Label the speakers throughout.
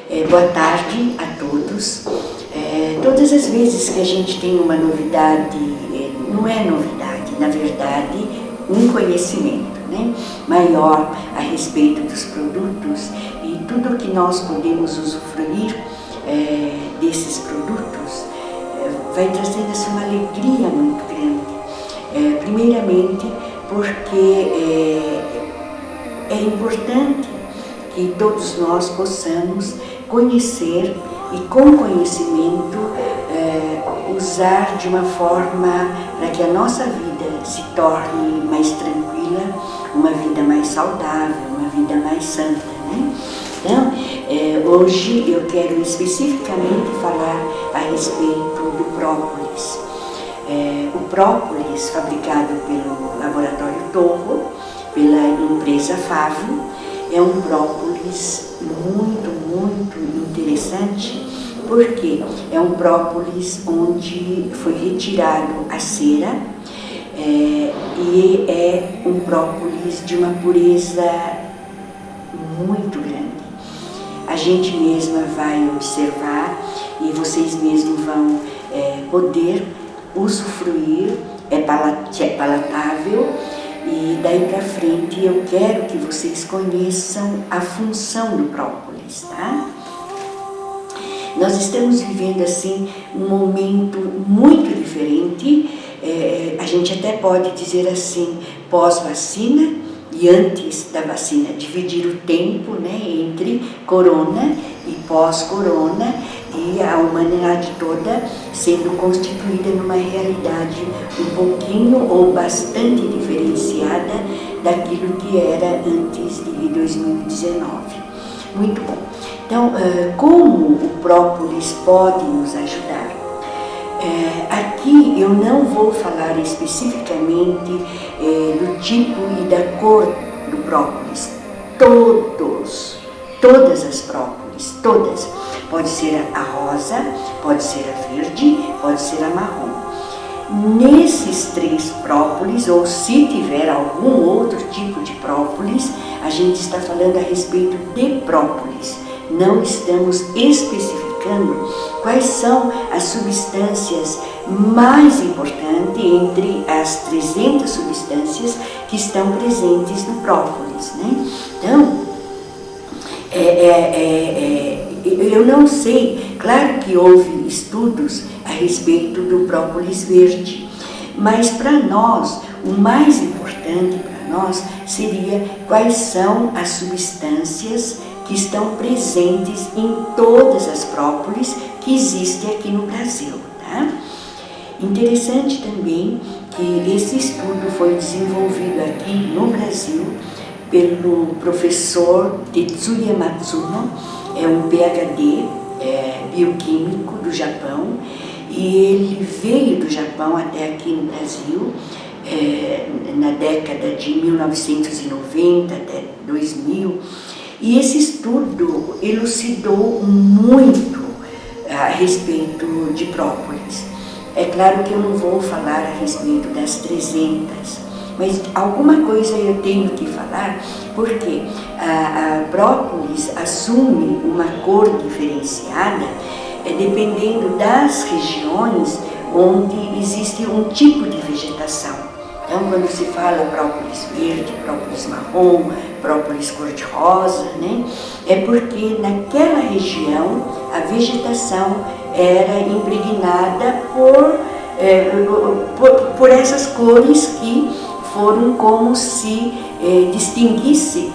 Speaker 1: Boa tarde a todos. Todas as vezes que a gente tem uma novidade, não é novidade, na verdade, um conhecimento, né, maior a respeito dos produtos e tudo que nós podemos usufruir desses produtos, vai trazendo assim, uma alegria muito grande. Primeiramente, porque é importante que todos nós possamos conhecer e, com conhecimento, usar de uma forma para que a nossa vida se torne mais tranquila, uma vida mais saudável, uma vida mais santa, né? Então, hoje eu quero especificamente falar a respeito do própolis. O própolis, fabricado pelo Laboratório Torro, pela empresa Favo, é um própolis muito interessante, porque é um própolis onde foi retirado a cera e é um própolis de uma pureza muito grande. A gente mesma vai observar e vocês mesmos vão poder usufruir, é palatável. E daí para frente eu quero que vocês conheçam a função do própolis, tá? Nós estamos vivendo assim um momento muito diferente, a gente até pode dizer assim, pós-vacina e antes da vacina, dividir o tempo, né, entre corona e pós-corona, e a humanidade toda sendo constituída numa realidade um pouquinho ou bastante diferenciada daquilo que era antes de 2019. Muito bom. Então, como o própolis pode nos ajudar? Aqui eu não vou falar especificamente do tipo e da cor do própolis. Todas as própolis, todas. Pode ser a rosa, pode ser a verde, pode ser a marrom. Nesses 3 própolis, ou se tiver algum outro tipo de própolis, a gente está falando a respeito de própolis. Não estamos especificando quais são as substâncias mais importantes entre as 300 substâncias que estão presentes no própolis, né? Então, eu não sei, claro que houve estudos a respeito do própolis verde, mas para nós, o mais importante para nós seria quais são as substâncias que estão presentes em todas as própolis que existem aqui no Brasil, tá? Interessante também que esse estudo foi desenvolvido aqui no Brasil pelo professor Tetsuya Matsuno, é um PhD bioquímico do Japão, e ele veio do Japão até aqui no Brasil na década de 1990 até 2000, e esse estudo elucidou muito a respeito de própolis. É claro que eu não vou falar a respeito das 300, mas alguma coisa eu tenho que falar, porque a própolis assume uma cor diferenciada dependendo das regiões onde existe um tipo de vegetação. Então, quando se fala própolis verde, própolis marrom, própolis cor-de-rosa, né, é porque naquela região a vegetação era impregnada por essas cores que foram como se distinguisse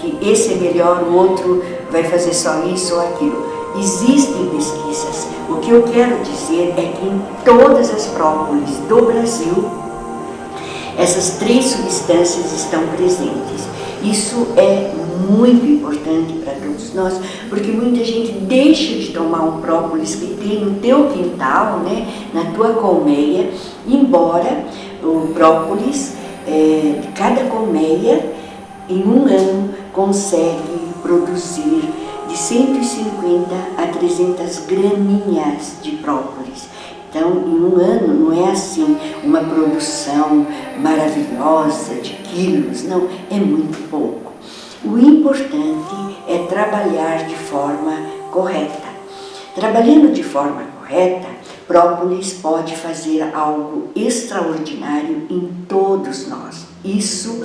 Speaker 1: que esse é melhor, o outro vai fazer só isso ou aquilo. Existem pesquisas. O que eu quero dizer é que em todas as própolis do Brasil, essas 3 substâncias estão presentes. Isso é muito importante para todos nós, porque muita gente deixa de tomar um própolis que tem no teu quintal, né, na tua colmeia, embora o própolis, cada colmeia, em um ano, consegue produzir de 150 a 300 graminhas de própolis. Então, em um ano, não é assim uma produção maravilhosa de quilos, não, é muito pouco. O importante é trabalhar de forma correta. Trabalhando de forma correta, própolis pode fazer algo extraordinário em todos nós. Isso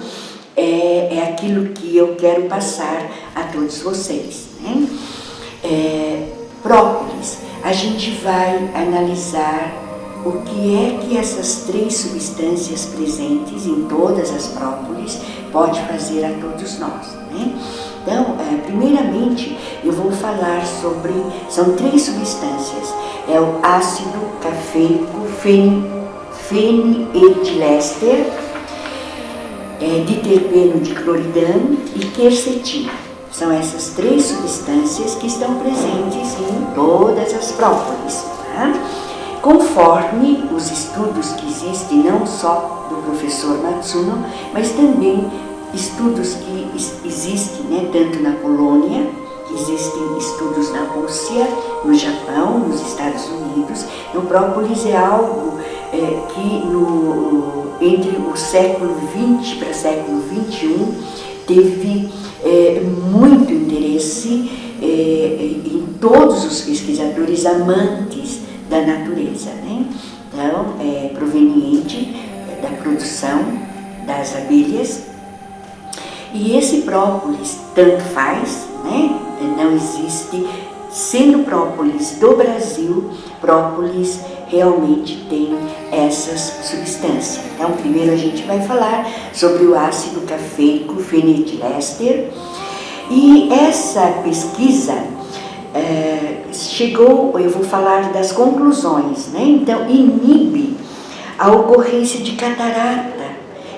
Speaker 1: é aquilo que eu quero passar a todos vocês, né? Própolis, a gente vai analisar o que essas 3 substâncias presentes em todas as própolis pode fazer a todos nós, né? Então, primeiramente, eu vou falar sobre, são 3 substâncias, é o ácido cafeico fenietiléster, diterpeno de cloridano e quercetina. São essas 3 substâncias que estão presentes em todas as própolis, tá? Conforme os estudos que existem, não só do professor Matsuno, mas também estudos que existem, né, tanto na Polônia, que existem estudos na Rússia, no Japão, nos Estados Unidos. O própolis é algo que entre o século XX para o século XXI teve muito interesse em todos os pesquisadores amantes da natureza, né? Então, é proveniente da produção das abelhas. E esse própolis tanto faz, né? Não existe, sendo própolis do Brasil, própolis realmente tem essas substâncias. Então, primeiro a gente vai falar sobre o ácido cafeico fenietiléster. E essa pesquisa chegou, eu vou falar das conclusões, né? Então, inibe a ocorrência de catarata.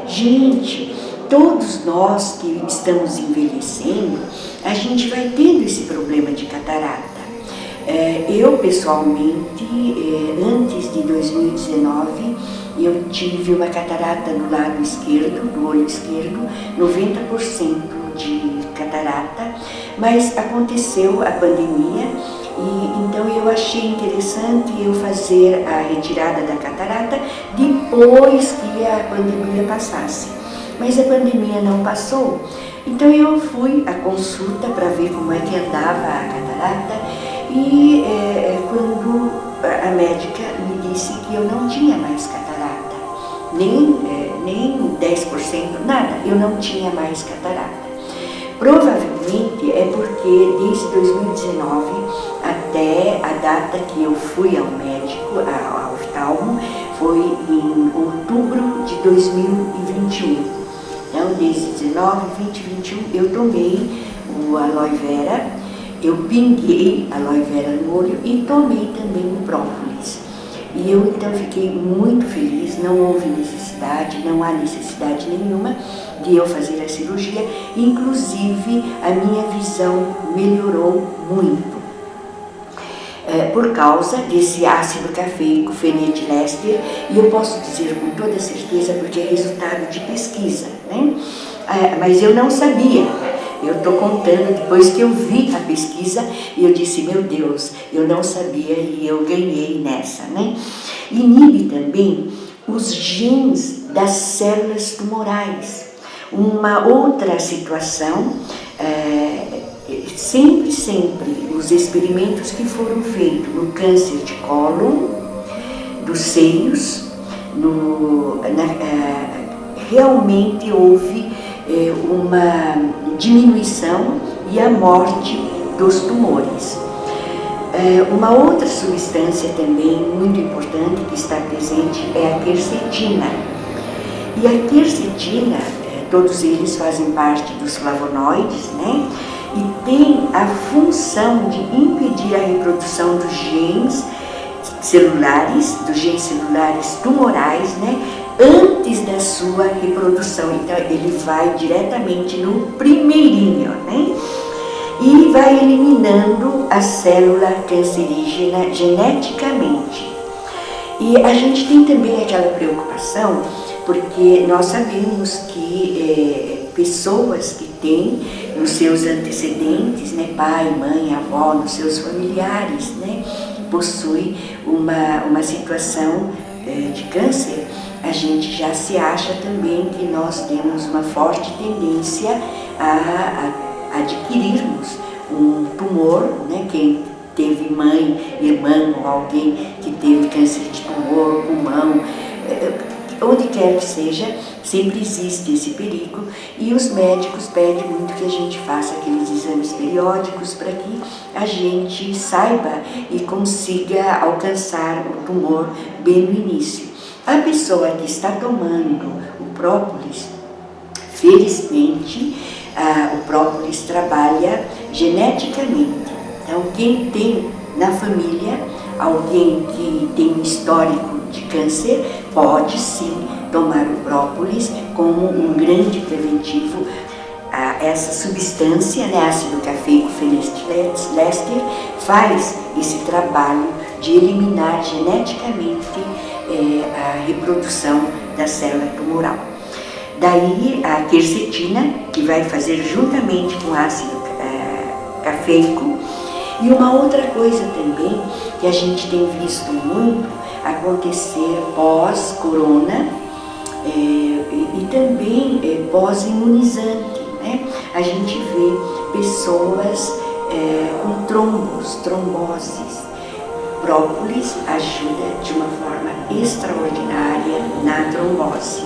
Speaker 1: Gente, todos nós que estamos envelhecendo, a gente vai tendo esse problema de catarata. Eu, pessoalmente, antes de 2019, eu tive uma catarata no lado esquerdo, do olho esquerdo, 90% de catarata, mas aconteceu a pandemia e então eu achei interessante eu fazer a retirada da catarata depois que a pandemia passasse. Mas a pandemia não passou, então eu fui à consulta para ver como é que andava a catarata e quando a médica me disse que eu não tinha mais catarata, nem 10%, nada, eu não tinha mais catarata. Provavelmente é porque desde 2019 até a data que eu fui ao médico, ao oftalmo, foi em outubro de 2021. Então, desde 19, 20, 21, eu tomei o aloe vera, eu pinguei aloe vera no olho e tomei também o própolis. E eu então fiquei muito feliz, não houve necessidade, não há necessidade nenhuma de eu fazer a cirurgia, inclusive a minha visão melhorou muito. Por causa desse ácido cafeico fenietiléster, e eu posso dizer com toda certeza porque é resultado de pesquisa, né? Mas eu não sabia. Eu estou contando depois que eu vi a pesquisa e eu disse, meu Deus, eu não sabia e eu ganhei nessa, né? Inibe também os genes das células tumorais. Uma outra situação, sempre os experimentos que foram feitos no câncer de cólon, dos seios, realmente houve uma diminuição e a morte dos tumores. Uma outra substância também muito importante que está presente é a quercetina. E a quercetina, todos eles fazem parte dos flavonoides, né? E tem a função de impedir a reprodução dos genes celulares, tumorais, né? Antes da sua reprodução. Então, ele vai diretamente no primeirinho, né? E vai eliminando a célula cancerígena geneticamente. E a gente tem também aquela preocupação, porque nós sabemos que pessoas que têm nos seus antecedentes, né, pai, mãe, avó, nos seus familiares, né, possuem uma situação de câncer, a gente já se acha também que nós temos uma forte tendência a adquirirmos um tumor, né? Quem teve mãe, irmão ou alguém que teve câncer de tumor, pulmão, onde quer que seja, sempre existe esse perigo e os médicos pedem muito que a gente faça aqueles exames periódicos para que a gente saiba e consiga alcançar o tumor bem no início. A pessoa que está tomando o própolis, felizmente, o própolis trabalha geneticamente. Então, quem tem na família alguém que tem um histórico de câncer, pode sim tomar o própolis como um grande preventivo. Essa substância, né, ácido cafeico fenestre, faz esse trabalho de eliminar geneticamente a reprodução da célula tumoral. Daí a quercetina, que vai fazer juntamente com ácido cafeico. E uma outra coisa também que a gente tem visto muito acontecer pós-corona e também pós-imunizante, né? A gente vê pessoas com tromboses. Própolis ajuda de uma forma extraordinária na trombose.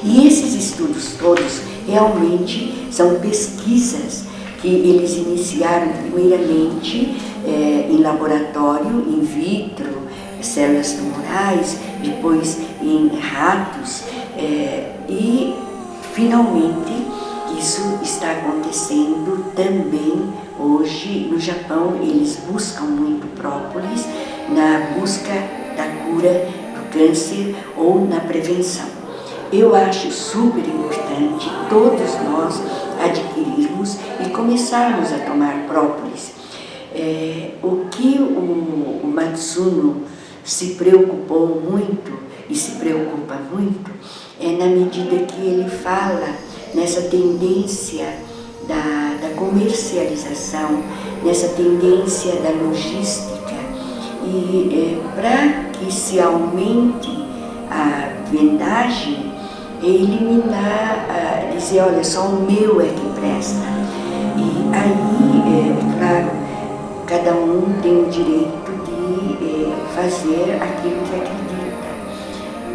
Speaker 1: E esses estudos todos realmente são pesquisas que eles iniciaram primeiramente em laboratório, in vitro, células tumorais, depois em ratos e finalmente isso está acontecendo também hoje no Japão. Eles buscam muito própolis na busca da cura do câncer ou na prevenção. Eu acho super importante todos nós adquirirmos e começarmos a tomar própolis. O que o Matsuno se preocupou muito e se preocupa muito é na medida que ele fala nessa tendência da comercialização, nessa tendência da logística e para que se aumente a vendagem, eliminar, dizer, olha, só o meu é que presta. E aí, claro, cada um tem o direito de fazer aquilo que acredita.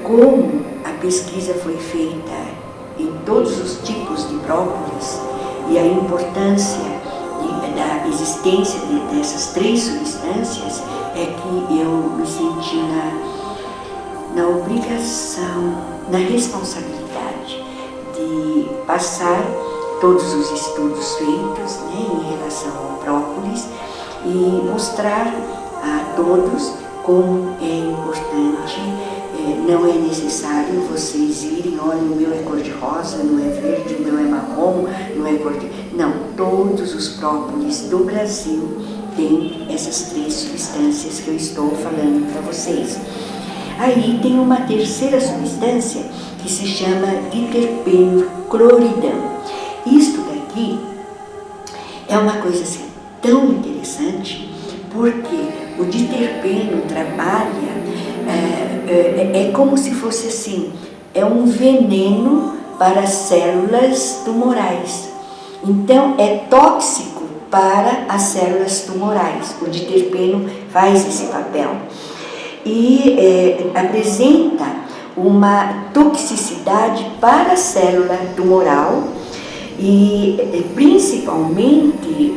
Speaker 1: Como a pesquisa foi feita em todos os tipos de própolis e a importância da existência dessas três substâncias, é que eu me senti na obrigação, na responsabilidade de passar todos os estudos feitos, né, em relação ao própolis e mostrar a todos como é importante. Não é necessário vocês irem, olha, o meu é cor-de-rosa, não é verde, o meu é marrom, não é cor de... Não, todos os própolis do Brasil têm essas três substâncias que eu estou falando para vocês. Aí tem uma terceira substância que se chama diterpenocloridão. Isto daqui é uma coisa assim, tão interessante, porque o diterpeno trabalha, é como se fosse assim, é um veneno para células tumorais. Então é tóxico para as células tumorais. O diterpeno faz esse papel. E apresenta uma toxicidade para a célula tumoral e principalmente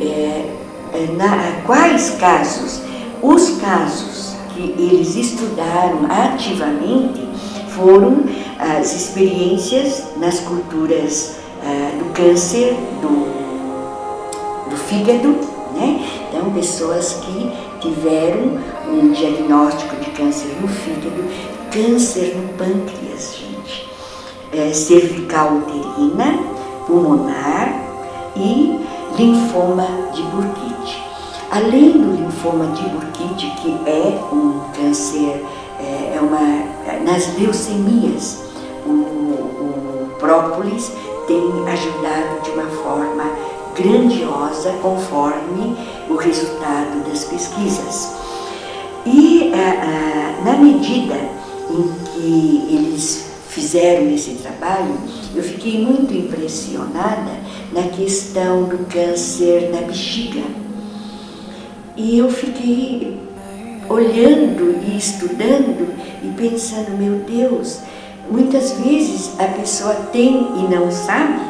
Speaker 1: quais casos? Os casos que eles estudaram ativamente foram as experiências nas culturas do câncer do fígado, né? Então, pessoas que tiveram um diagnóstico de câncer no fígado, câncer no pâncreas, gente, cervical uterina, pulmonar e linfoma de Burkitt. Além do linfoma de Burkitt, que é um câncer, nas leucemias, o própolis tem ajudado de uma forma grandiosa conforme o resultado das pesquisas. E na medida em que eles fizeram esse trabalho, eu fiquei muito impressionada na questão do câncer na bexiga. E eu fiquei olhando e estudando e pensando, meu Deus, muitas vezes a pessoa tem e não sabe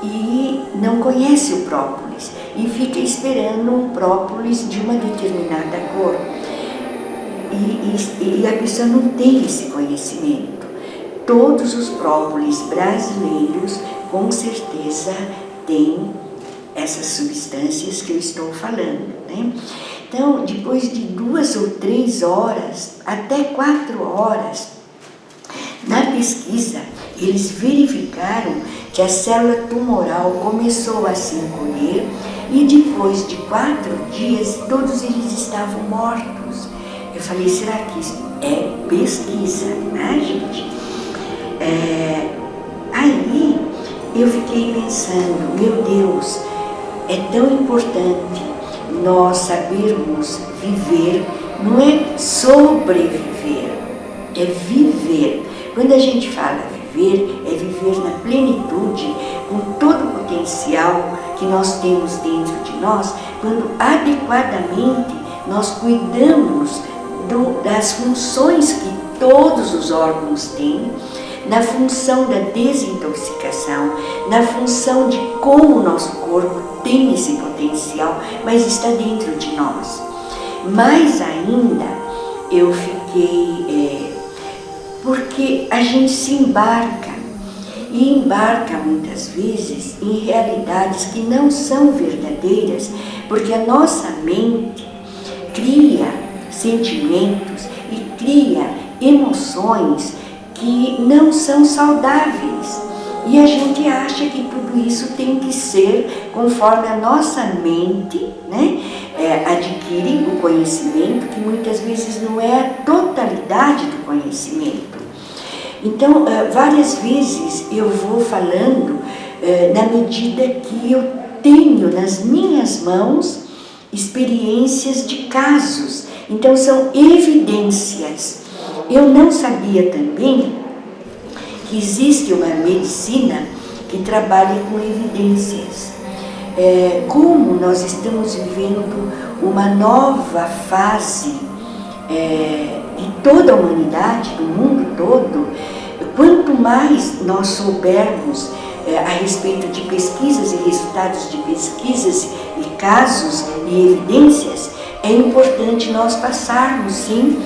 Speaker 1: e não conhece o própolis e fica esperando um própolis de uma determinada cor. E a pessoa não tem esse conhecimento. Todos os própolis brasileiros, com certeza, têm essas substâncias que eu estou falando, né? Então, depois de 2 ou 3 horas, até 4 horas, na pesquisa, eles verificaram que a célula tumoral começou a se encolher e depois de 4 dias, todos eles estavam mortos. Eu falei, será que isso é pesquisa, né, gente? Aí eu fiquei pensando, meu Deus, é tão importante nós sabermos viver, não é sobreviver, é viver. Quando a gente fala viver, é viver na plenitude, com todo o potencial que nós temos dentro de nós, quando adequadamente nós cuidamos das funções que todos os órgãos têm, na função da desintoxicação, na função de como o nosso corpo tem esse potencial, mas está dentro de nós. Mais ainda, eu fiquei... porque a gente se embarca, e embarca muitas vezes em realidades que não são verdadeiras, porque a nossa mente cria sentimentos e cria emoções que não são saudáveis. E a gente acha que tudo isso tem que ser conforme a nossa mente, né, adquire o conhecimento, que muitas vezes não é a totalidade do conhecimento. Então, várias vezes eu vou falando na medida que eu tenho nas minhas mãos experiências de casos. Então, são evidências. Eu não sabia também que existe uma medicina que trabalha com evidências. Como nós estamos vivendo uma nova fase de toda a humanidade, do mundo todo, quanto mais nós soubermos a respeito de pesquisas e resultados de pesquisas e casos e evidências, é importante nós passarmos, sim,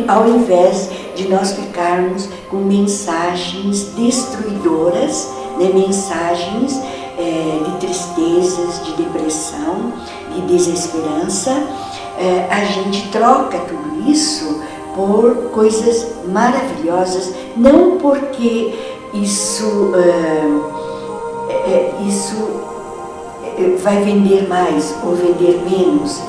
Speaker 1: ao invés de nós ficarmos com mensagens destruidoras, né, mensagens de tristezas, de depressão, de desesperança. A gente troca tudo isso por coisas maravilhosas, não porque isso vai vender mais ou vender menos,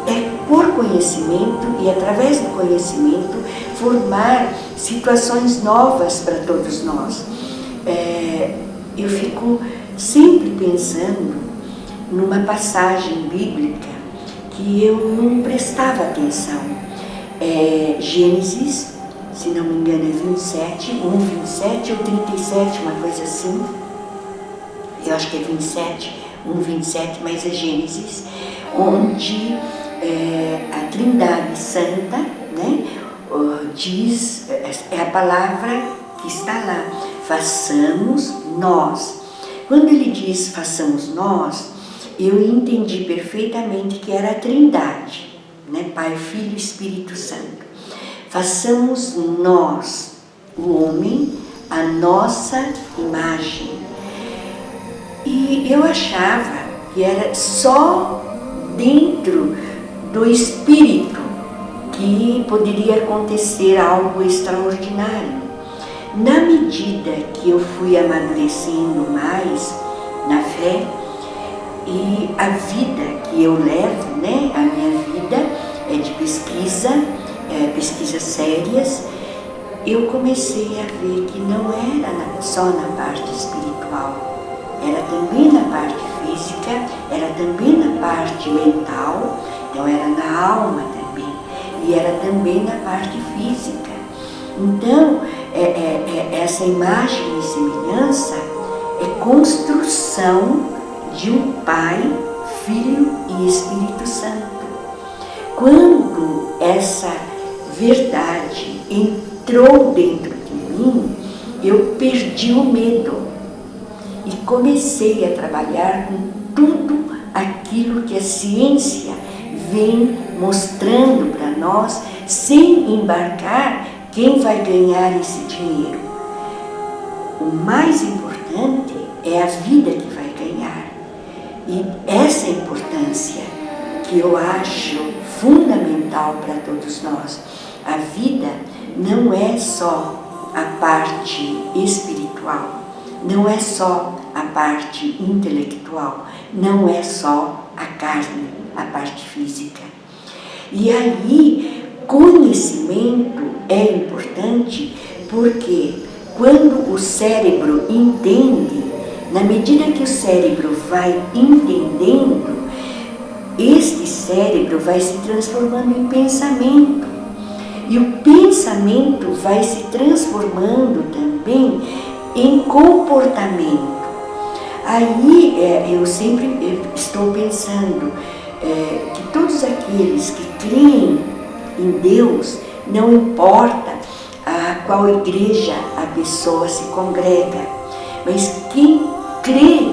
Speaker 1: é por conhecimento e através do conhecimento formar situações novas para todos nós. Eu fico sempre pensando numa passagem bíblica que eu não prestava atenção. Gênesis, se não me engano é 27 ou 37, uma coisa assim. Eu acho que é 27, 27, mas é Gênesis, onde a Trindade Santa, né, diz, é a palavra que está lá, façamos nós. Quando ele diz façamos nós, eu entendi perfeitamente que era a Trindade, né, Pai, Filho e Espírito Santo. Façamos nós, o homem, a nossa imagem. E eu achava que era só dentro do Espírito que poderia acontecer algo extraordinário. Na medida que eu fui amadurecendo mais na fé, e a vida que eu levo, né, a minha vida é de pesquisa, pesquisas sérias, eu comecei a ver que não era só na parte espiritual, era também na parte física, era também na parte mental, então era na alma também, e era também na parte física. Então, essa imagem e semelhança é construção de um Pai, Filho e Espírito Santo. Quando essa verdade entrou dentro de mim, eu perdi o medo e comecei a trabalhar com tudo aquilo que a ciência vem mostrando para nós, sem embarcar quem vai ganhar esse dinheiro. O mais importante é a vida que vai ganhar. E essa é a importância que eu acho fundamental para todos nós. A vida não é só a parte espiritual, não é só a parte intelectual, não é só a carne, a parte física. E aí, conhecimento é importante porque quando o cérebro entende, na medida que o cérebro vai entendendo, este cérebro vai se transformando em pensamento. E o pensamento vai se transformando também em comportamento. Aí eu sempre estou pensando que todos aqueles que creem em Deus, não importa a qual igreja a pessoa se congrega, mas quem crê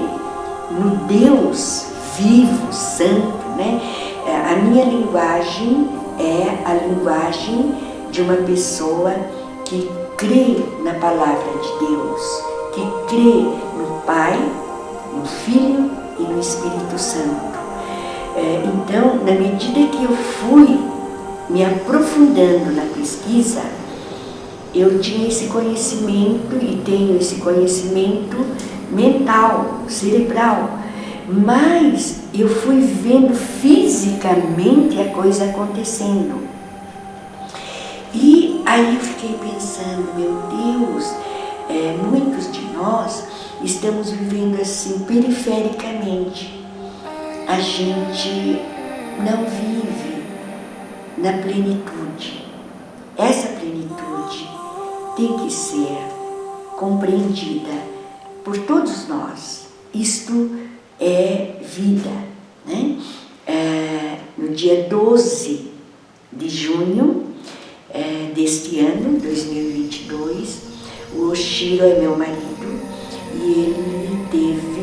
Speaker 1: no Deus vivo, santo, né? A minha linguagem é a linguagem de uma pessoa que crê na palavra de Deus, que crê no Pai, no Filho e no Espírito Santo. Então, na medida que eu fui me aprofundando na pesquisa, eu tinha esse conhecimento e tenho esse conhecimento mental, cerebral, mas eu fui vendo fisicamente a coisa acontecendo. E aí eu fiquei pensando, meu Deus, muitos de nós estamos vivendo assim perifericamente. A gente não vive na plenitude. Essa plenitude tem que ser compreendida por todos nós. Isto é vida, né? No dia 12 de junho deste ano, 2022, o Oshiro é meu marido e ele teve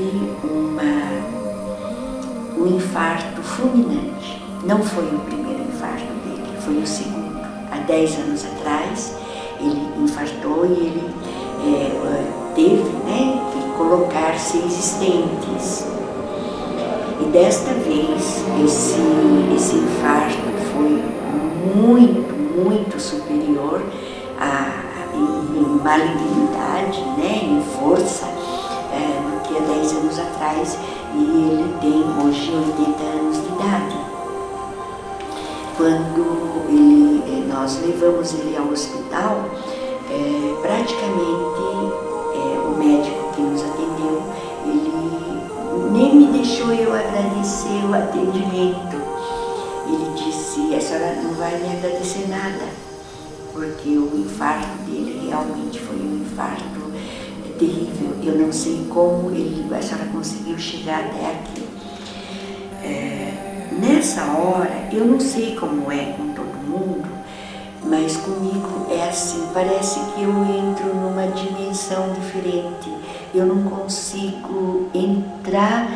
Speaker 1: um infarto fulminante. Não foi o primeiro infarto dele, foi o segundo. Há 10 anos atrás ele infartou e ele teve, né, que colocar 6 estentes. E desta vez esse infarto foi muito superior em malignidade, né, em força, do que há 10 anos atrás, e ele tem hoje 80 anos de idade. Quando nós levamos ele ao hospital, praticamente o médico que nos atendeu, ele nem me deixou eu agradecer o atendimento. Ele disse, a senhora não vai me agradecer nada, porque o infarto dele realmente foi um infarto terrível. Eu não sei como a senhora conseguiu chegar até aqui. Nessa hora, eu não sei como é com todo mundo, mas comigo é assim, parece que eu entro numa dimensão diferente. Eu não consigo entrar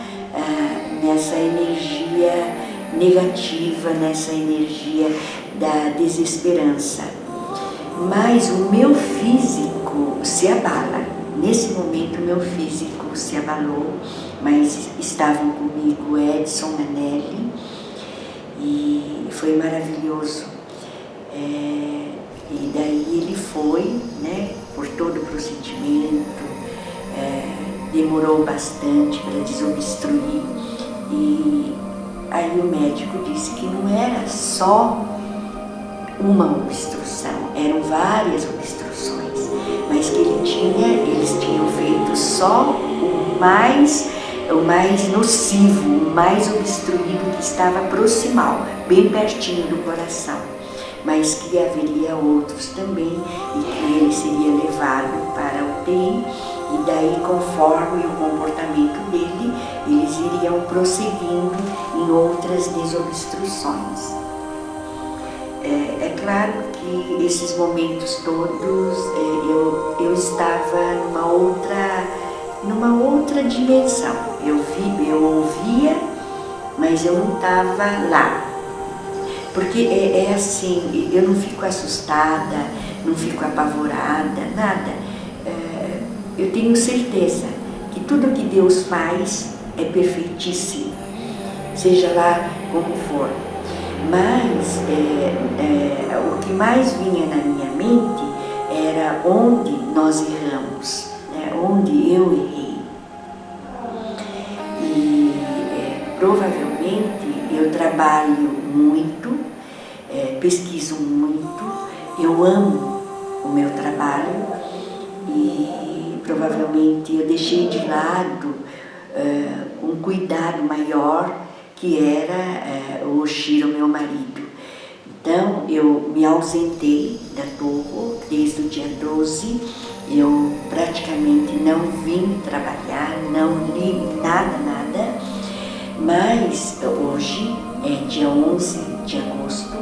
Speaker 1: nessa energia negativa, nessa energia da desesperança. Mas o meu físico se abala. Nesse momento, o meu físico se abalou, mas estavam comigo Edson Manelli e foi maravilhoso. E daí ele foi, né, por todo o procedimento, demorou bastante para desobstruir. E aí o médico disse que não era só uma obstrução, eram várias obstruções, mas que eles tinham feito só o mais nocivo, o mais obstruído, que estava proximal, bem pertinho do coração, mas que haveria outros também e que ele seria levado para a UTI, e daí, conforme o comportamento dele, eles iriam prosseguindo em outras desobstruções. É claro que esses momentos todos eu estava numa outra dimensão. Eu ouvia, mas eu não estava lá. Porque é assim, eu não fico assustada, não fico apavorada, nada. Eu tenho certeza que tudo que Deus faz é perfeitíssimo, seja lá como for. Mas o que mais vinha na minha mente era onde nós erramos, né? Onde eu errei. E provavelmente eu trabalho muito, pesquiso muito, eu amo o meu trabalho e provavelmente eu deixei de lado um cuidado maior que era o Oshiro, meu marido. Então, eu me ausentei da Toho desde o dia 12, eu praticamente não vim trabalhar, não li nada, mas hoje é dia 11 de agosto,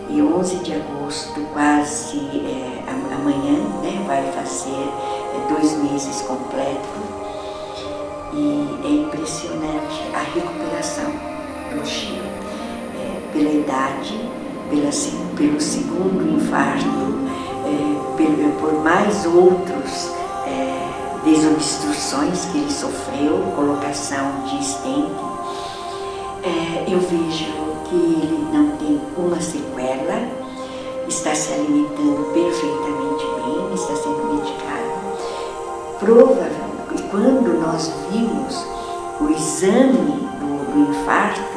Speaker 1: e 11 de agosto, quase amanhã, né, vai fazer 2 meses completos. E é impressionante a recuperação do Oshiro, pela idade, pelo segundo infarto, por mais outros desobstruções que ele sofreu, colocação de stent. Eu vejo que ele não tem uma sequela, está se alimentando perfeitamente bem, está sendo medicado. Provavelmente, quando nós vimos o exame do infarto,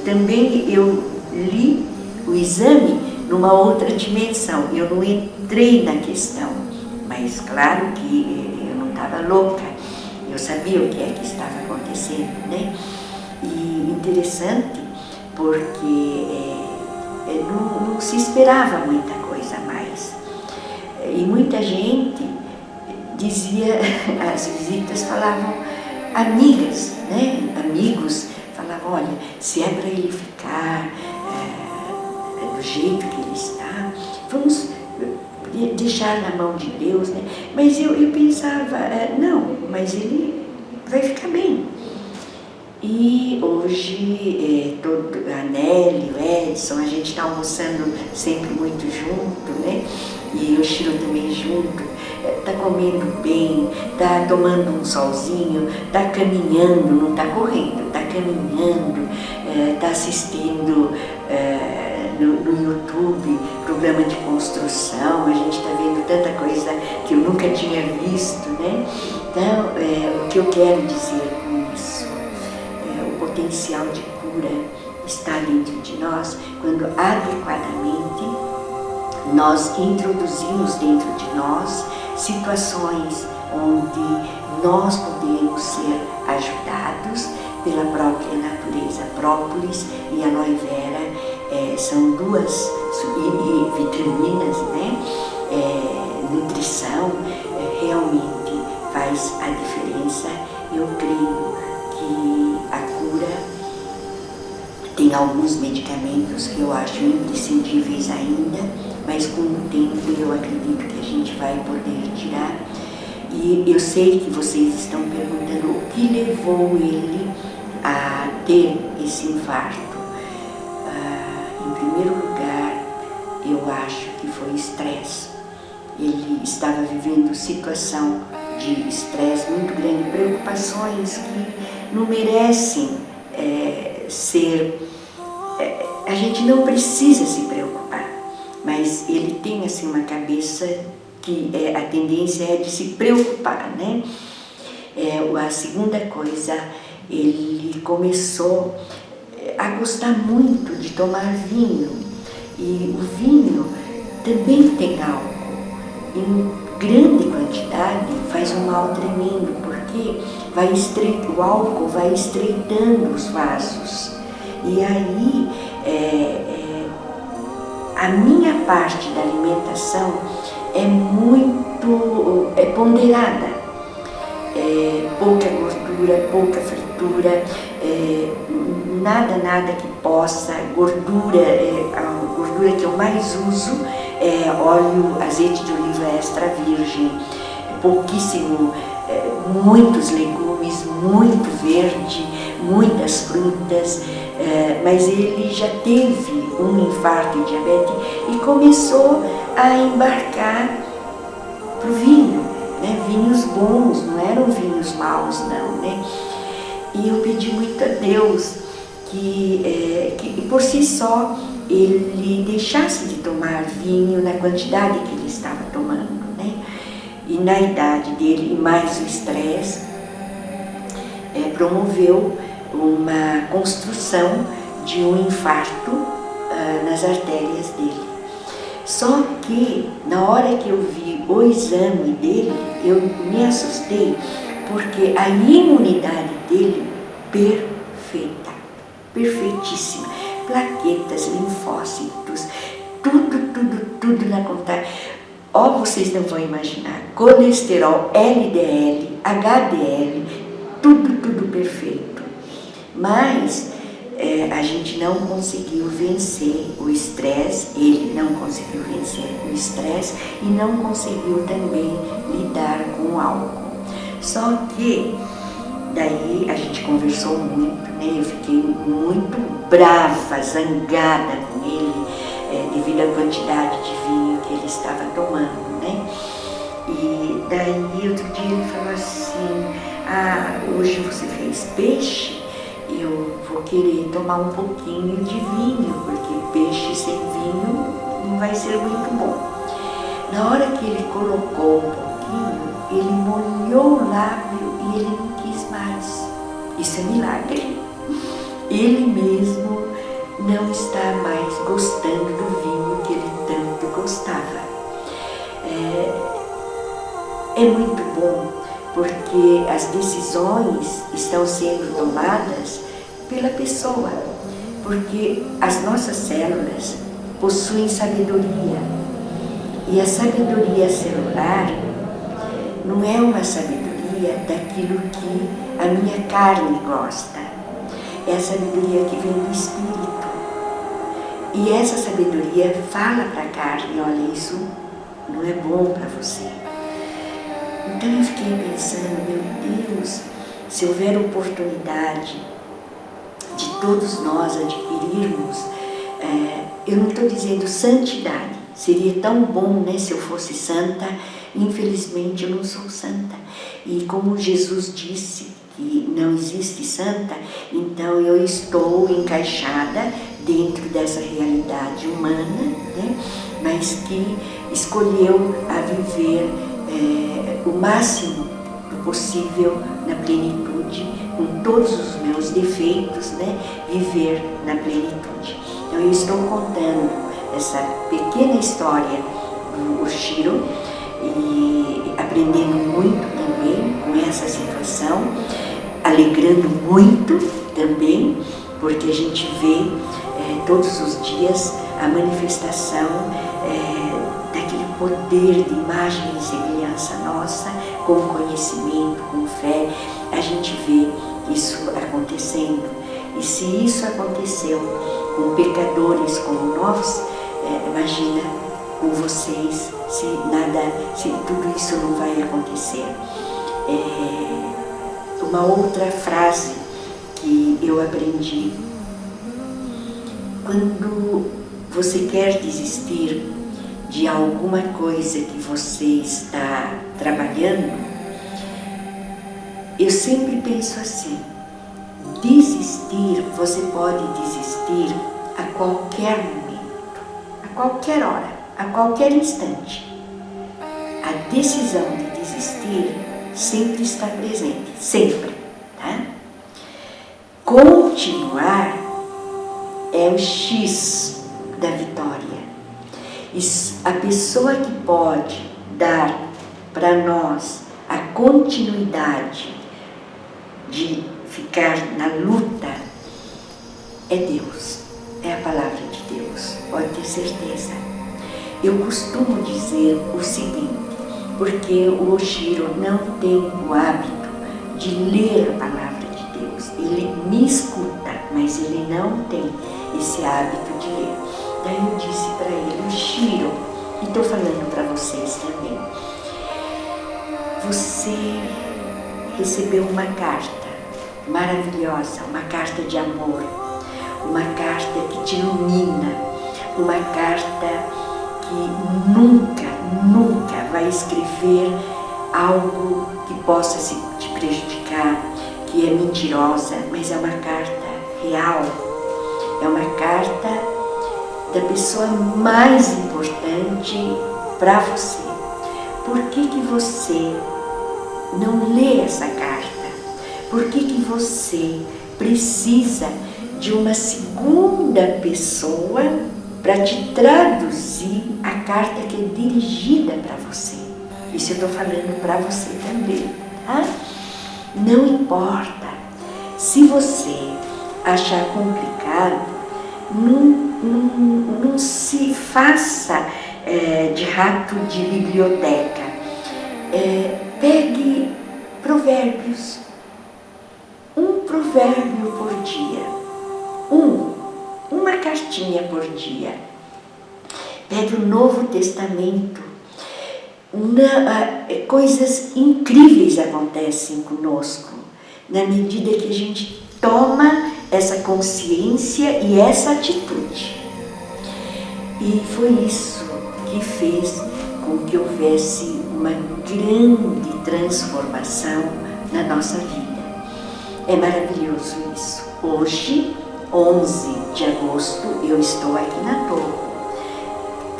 Speaker 1: também eu li o exame numa outra dimensão, eu não entrei na questão, mas claro que eu não estava louca, eu sabia o que é que estava acontecendo, né? E interessante, porque não se esperava muita coisa a mais, e muita gente dizia, as visitas falavam, amigas, né? Amigos falavam, olha, se é para ele ficar do jeito que ele está, vamos deixar na mão de Deus, né? Mas eu pensava, não, mas ele vai ficar bem. E hoje, a Nelly, o Edson, a gente está almoçando sempre muito junto, né? E o Oshiro também junto, está comendo bem, está tomando um solzinho, está caminhando, não está correndo, está caminhando, está assistindo no YouTube programa de construção, a gente está vendo tanta coisa que eu nunca tinha visto, né? Então, o que eu quero dizer com isso? O potencial de cura está dentro de nós quando adequadamente nós introduzimos dentro de nós situações onde nós podemos ser ajudados pela própria natureza. Própolis e aloe vera são duas vitaminas, né? Nutrição realmente faz a diferença. Eu creio que a cura tem alguns medicamentos que eu acho imprescindíveis ainda, mas com o tempo eu acredito que a gente vai poder tirar. E eu sei que vocês estão perguntando o que levou ele a ter esse infarto. Em primeiro lugar, eu acho que foi estresse. Ele estava vivendo situação de estresse muito grande, preocupações que não merecem ser... a gente não precisa se preocupar, mas ele tem assim uma cabeça que a tendência é de se preocupar, né? A segunda coisa, ele começou a gostar muito de tomar vinho, e o vinho também tem álcool, em grande quantidade faz um mal tremendo, porque o álcool vai estreitando os vasos, e aí a minha parte da alimentação é muito ponderada. pouca gordura, pouca fritura, nada que possa, gordura, a gordura que eu mais uso é óleo, azeite de oliva extra virgem, pouquíssimo, muitos legumes, muito verde, muitas frutas, mas ele já teve um infarto e diabetes e começou a embarcar para o vinho, né? Vinhos bons, não eram vinhos maus não, né? E eu pedi muito a Deus que por si só ele deixasse de tomar vinho na quantidade que ele estava tomando, né? E na idade dele, e mais o estresse, promoveu uma construção de um infarto nas artérias dele. Só que na hora que eu vi o exame dele, eu me assustei, porque a imunidade dele perfeita, perfeitíssima, plaquetas, linfócitos, tudo na contagem. Vocês não vão imaginar, colesterol, LDL, HDL, tudo perfeito. Mas a gente não conseguiu vencer o estresse, ele não conseguiu vencer o estresse e não conseguiu também lidar com o álcool. Só que daí a gente conversou muito, né? Eu fiquei muito brava, zangada com ele, devido à quantidade de vinho que ele estava tomando, né? E daí outro dia ele falou assim: hoje você fez peixe, eu vou querer tomar um pouquinho de vinho, porque peixe sem vinho não vai ser muito bom. Na hora que ele colocou um pouquinho, ele molhou o lábio e ele não quis mais. Isso é milagre. Ele mesmo não está mais gostando do vinho que ele tanto gostava. É muito bom, porque as decisões estão sendo tomadas pela pessoa, porque as nossas células possuem sabedoria, e a sabedoria celular não é uma sabedoria daquilo que a minha carne gosta, é a sabedoria que vem do Espírito, e essa sabedoria fala para a carne: olha, isso não é bom para você. Então eu fiquei pensando: meu Deus, se houver oportunidade de todos nós adquirirmos, eu não estou dizendo santidade, seria tão bom, né, se eu fosse santa. Infelizmente eu não sou santa, e como Jesus disse que não existe santa, então eu estou encaixada dentro dessa realidade humana, né, mas que escolheu a viver o máximo do possível na plenitude, com todos os meus defeitos, né, viver na plenitude. Então eu estou contando essa pequena história do Oshiro e aprendendo muito também com essa situação, alegrando muito também, porque a gente vê todos os dias a manifestação daquele poder de imagem e semelhança nossa, com conhecimento, com fé. A gente vê isso acontecendo, e se isso aconteceu com pecadores como nós, imagina com vocês, se tudo isso não vai acontecer. Uma outra frase que eu aprendi: quando você quer desistir de alguma coisa que você está trabalhando, eu sempre penso assim: desistir, você pode desistir a qualquer momento, a qualquer hora, a qualquer instante. A decisão de desistir sempre está presente, sempre, tá? Continuar é o X da vitória. E a pessoa que pode dar para nós a continuidade de ficar na luta é Deus, é a palavra de Deus, pode ter certeza. Eu costumo dizer o seguinte, porque o Oshiro não tem o hábito de ler a palavra de Deus. Ele me escuta, mas ele não tem esse hábito de ler. Daí eu disse para ele, Shiro, e estou falando para vocês também, você recebeu uma carta maravilhosa, uma carta de amor, uma carta que te ilumina, uma carta que nunca vai escrever algo que possa te prejudicar, que é mentirosa, mas é uma carta real, é uma carta da pessoa mais importante para você. Por que você não lê essa carta? Por que você precisa de uma segunda pessoa para te traduzir a carta que é dirigida para você? Isso eu estou falando para você também, tá? Não importa. Se você achar complicado, não se faça de rato de biblioteca. Pegue provérbios. Um provérbio por dia. Uma cartinha por dia. Pegue o Novo Testamento. Coisas incríveis acontecem conosco na medida que a gente toma essa consciência e essa atitude. E foi isso que fez com que houvesse uma grande transformação na nossa vida. É maravilhoso isso. Hoje, 11 de agosto, eu estou aqui na Torre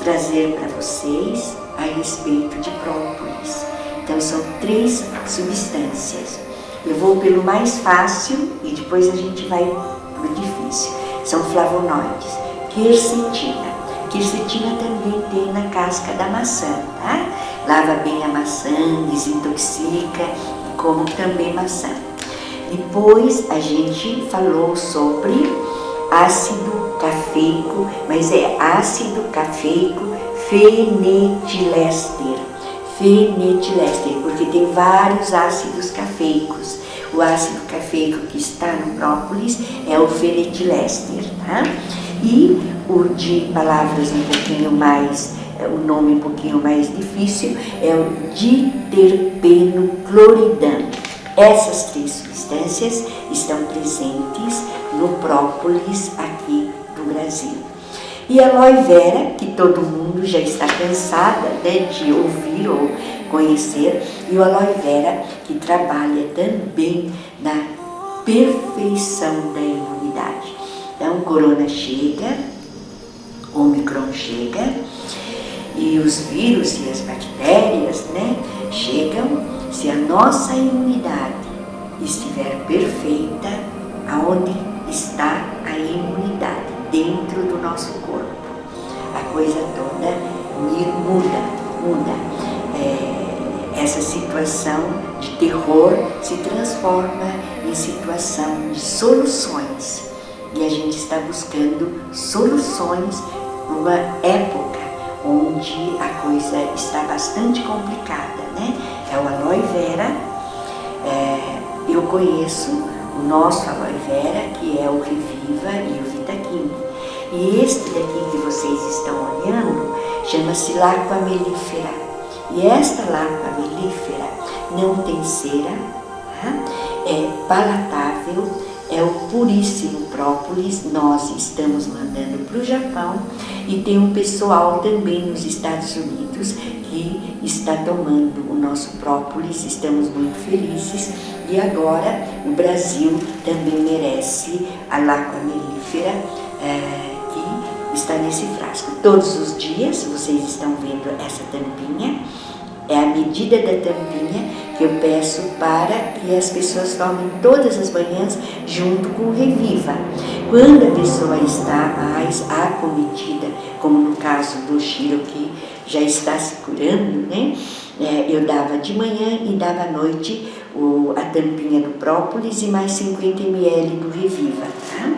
Speaker 1: trazer para vocês a respeito de própolis. Então são 3 substâncias. Eu vou pelo mais fácil e depois a gente vai para o difícil. São flavonoides. Quercetina. Quercetina também tem na casca da maçã, tá? Lava bem a maçã, desintoxica e come também maçã. Depois a gente falou sobre ácido cafeico, mas é ácido cafeico fenetilester. Fenetilester, porque tem vários ácidos cafeicos. O ácido cafeico que está no própolis é o fenetilester, tá? E o de palavras um pouquinho mais, o nome um pouquinho mais difícil, é o diterpenocloridano. Essas 3 substâncias estão presentes no própolis aqui do Brasil. E a aloe vera, que todo mundo já está cansada, né, de ouvir ou conhecer, e o aloe vera que trabalha também na perfeição da imunidade. Então, corona chega, Omicron chega, e os vírus e as bactérias, né, chegam. Se a nossa imunidade estiver perfeita, aonde está a imunidade? Dentro do nosso corpo. A coisa toda muda. Essa situação de terror se transforma em situação de soluções. E a gente está buscando soluções numa época onde a coisa está bastante complicada, né? É o aloe vera. Eu conheço o nosso aloe vera, que é o Reviva e o Vitaquim. E este daqui que vocês estão olhando chama-se Laqua mellifera. E esta Laqua mellifera não tem cera, tá? É palatável, é o puríssimo própolis. Nós estamos mandando para o Japão e tem um pessoal também nos Estados Unidos que está tomando o nosso própolis. Estamos muito felizes. E agora o Brasil também merece a Laqua mellifera, que está nesse frasco. Todos os dias, vocês estão vendo essa tampinha, é a medida da tampinha que eu peço para que as pessoas tomem todas as manhãs junto com o Reviva. Quando a pessoa está mais acometida, como no caso do Shiro, que já está se curando, né? Eu dava de manhã e dava à noite a tampinha do própolis e mais 50 ml do Reviva, tá?